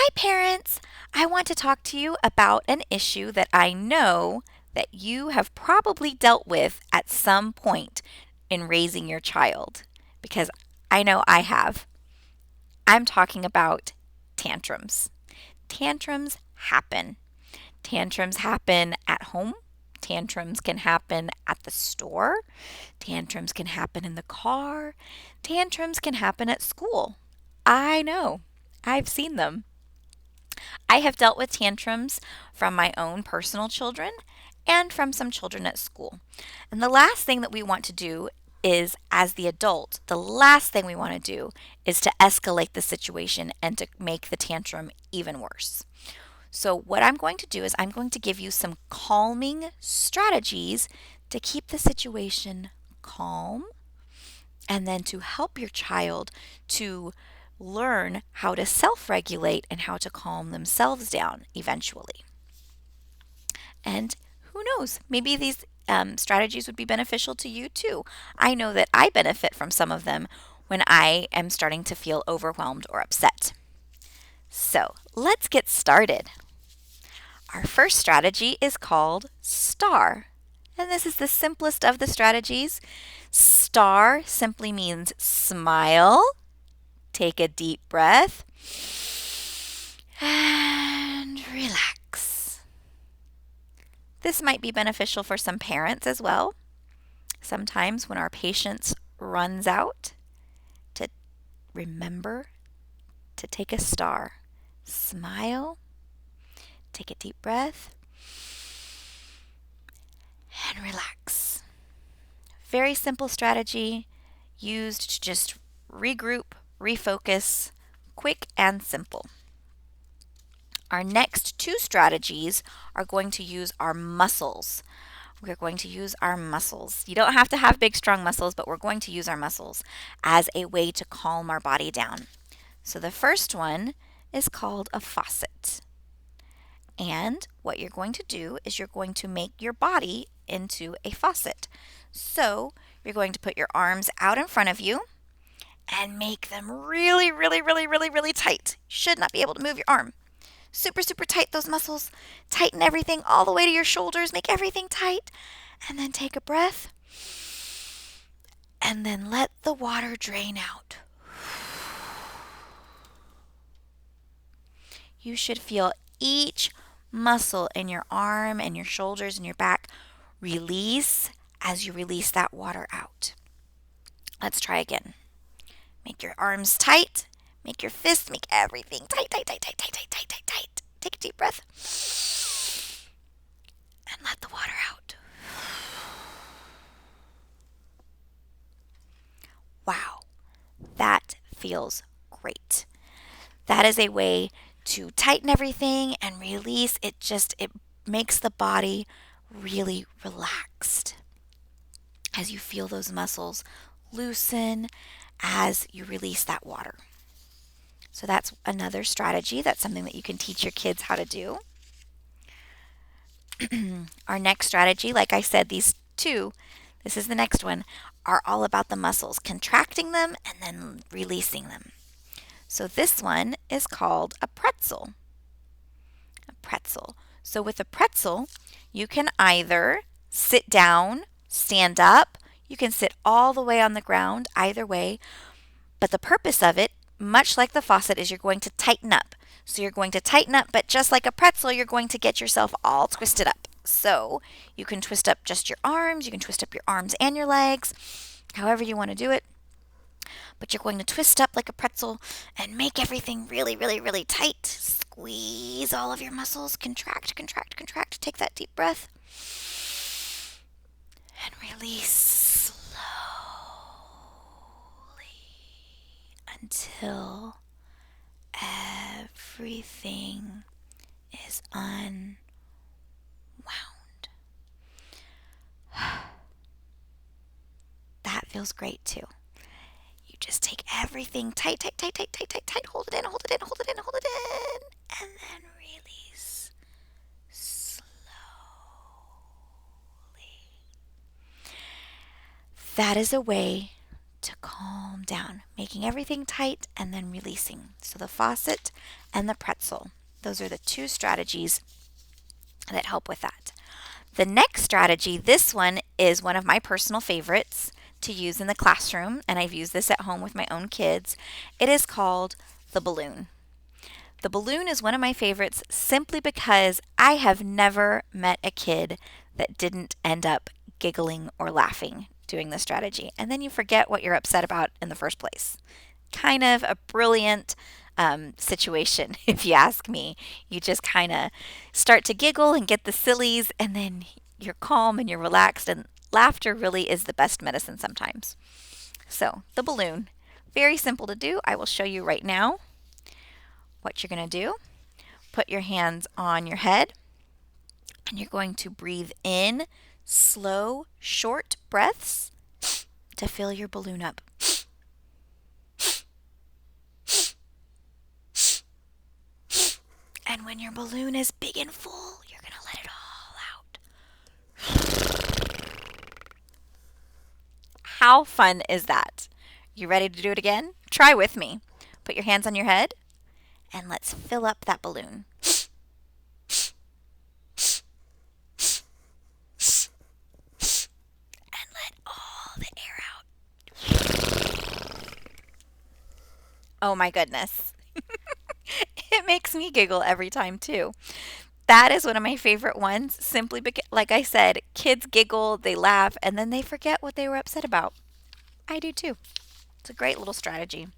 Hi, parents! I want to talk to you about an issue that I know that you have probably dealt with at some point in raising your child, because I know I have. I'm talking about tantrums. Tantrums happen. Tantrums happen at home. Tantrums can happen at the store. Tantrums can happen in the car. Tantrums can happen at school. I know. I've seen them. I have dealt with tantrums from my own personal children and from some children at school. And the last thing that we want to do is, as the adult, the last thing we want to do is to escalate the situation and to make the tantrum even worse. So, what I'm going to do is I'm going to give you some calming strategies to keep the situation calm and then to help your child to learn how to self regulate and how to calm themselves down eventually. And who knows, maybe these strategies would be beneficial to you too. I know that I benefit from some of them when I am starting to feel overwhelmed or upset. So let's get started. Our first strategy is called STAR. And this is the simplest of the strategies. STAR simply means smile. Take a deep breath and relax. This might be beneficial for some parents as well. Sometimes when our patience runs out, to remember to take a star. Smile, take a deep breath, and relax. Very simple strategy used to just regroup, refocus, quick and simple. Our next two strategies are going to use our muscles. We're going to use our muscles. You don't have to have big, strong muscles, but we're going to use our muscles as a way to calm our body down. So the first one is called a faucet. And what you're going to do is you're going to make your body into a faucet. So you're going to put your arms out in front of you and make them really, really, really, really, really tight. You should not be able to move your arm. Super, super tight those muscles. Tighten everything all the way to your shoulders. Make everything tight. And then take a breath. And then let the water drain out. You should feel each muscle in your arm and your shoulders and your back release as you release that water out. Let's try again. Make your arms tight. Make your fists, make everything tight, tight, tight, tight, tight, tight, tight, tight, tight. Take a deep breath. And let the water out. Wow, that feels great. That is a way to tighten everything and release. It makes the body really relaxed as you feel those muscles loosen as you release that water. So that's another strategy. That's something that you can teach your kids how to do. Our next strategy, like I said, these two, this is the next one, are all about the muscles, contracting them and then releasing them. So this one is called a pretzel. A pretzel. So with a pretzel, you can either sit down, stand up, you can sit all the way on the ground, either way. But the purpose of it, much like the faucet, is you're going to tighten up. So you're going to tighten up, but just like a pretzel, you're going to get yourself all twisted up. So you can twist up just your arms, you can twist up your arms and your legs, however you want to do it. But you're going to twist up like a pretzel and make everything really, really, really tight. Squeeze all of your muscles, contract, contract, contract. Take that deep breath and release slowly until everything is unwound. That feels great too. You just take everything tight, tight, tight, tight, tight, tight, tight. Hold it in, hold it in, hold it in, hold it in. And then release slowly. That is a way to calm down, making everything tight and then releasing. So the faucet and the pretzel, those are the two strategies that help with that. The next strategy, this one is one of my personal favorites to use in the classroom, and I've used this at home with my own kids. It is called the balloon. The balloon is one of my favorites simply because I have never met a kid that didn't end up giggling or laughing doing this strategy. And then you forget what you're upset about in the first place. Kind of a brilliant situation, if you ask me. You just kind of start to giggle and get the sillies, and then you're calm and you're relaxed, and laughter really is the best medicine sometimes. So, the balloon, very simple to do. I will show you right now what you're going to do. Put your hands on your head, and you're going to breathe in slow, short breaths to fill your balloon up. And when your balloon is big and full, you're going to let it all out. How fun is that? You ready to do it again? Try with me. Put your hands on your head and let's fill up that balloon. And let all the air out. Oh my goodness. It makes me giggle every time too. That is one of my favorite ones simply because, like I said, kids giggle, they laugh, and then they forget what they were upset about. I do too. It's a great little strategy.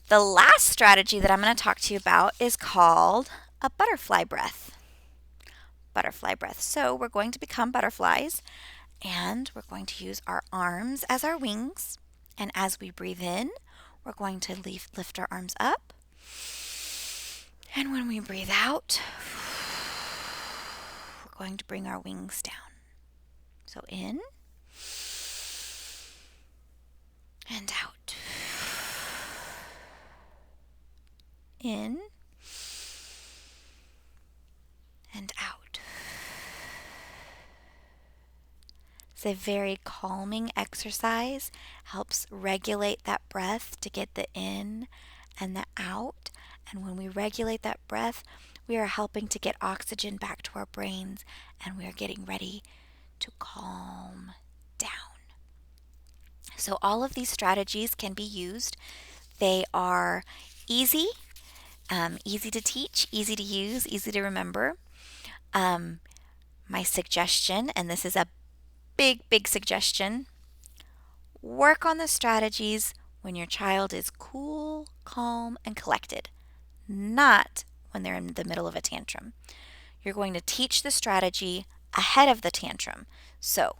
The last strategy that I'm going to talk to you about is called a butterfly breath. Butterfly breath. So we're going to become butterflies, and we're going to use our arms as our wings. And as we breathe in, we're going to lift our arms up. And when we breathe out, we're going to bring our wings down. So in and out. In and out. It's a very calming exercise, helps regulate that breath to get the in and the out. And when we regulate that breath, we are helping to get oxygen back to our brains, and we are getting ready to calm down. So all of these strategies can be used. They are easy, easy to teach, easy to use, easy to remember. My suggestion, and this is a big suggestion, work on the strategies when your child is cool, calm, and collected, not when they're in the middle of a tantrum. You're going to teach the strategy ahead of the tantrum. So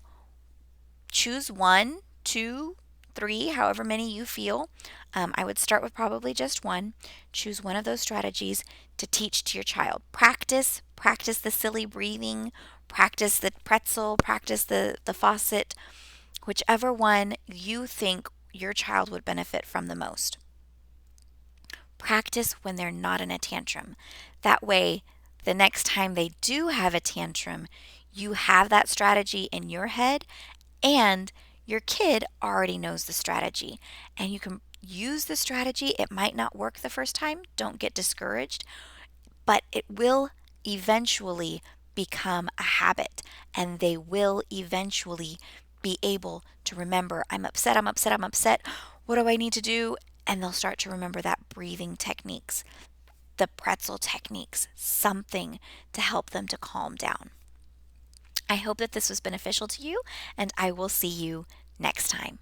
choose 1, 2, 3, however many you feel. I would start with probably just one. Choose one of those strategies to teach to your child. Practice the silly breathing, practice the pretzel, practice the faucet, whichever one you think your child would benefit from the most. Practice when they're not in a tantrum. That way, the next time they do have a tantrum, you have that strategy in your head, and your kid already knows the strategy, and you can use the strategy. It might not work the first time. Don't get discouraged, but it will eventually become a habit, and they will eventually be able to remember, I'm upset. What do I need to do? And they'll start to remember that breathing techniques, the pretzel techniques, something to help them to calm down. I hope that this was beneficial to you, and I will see you next time.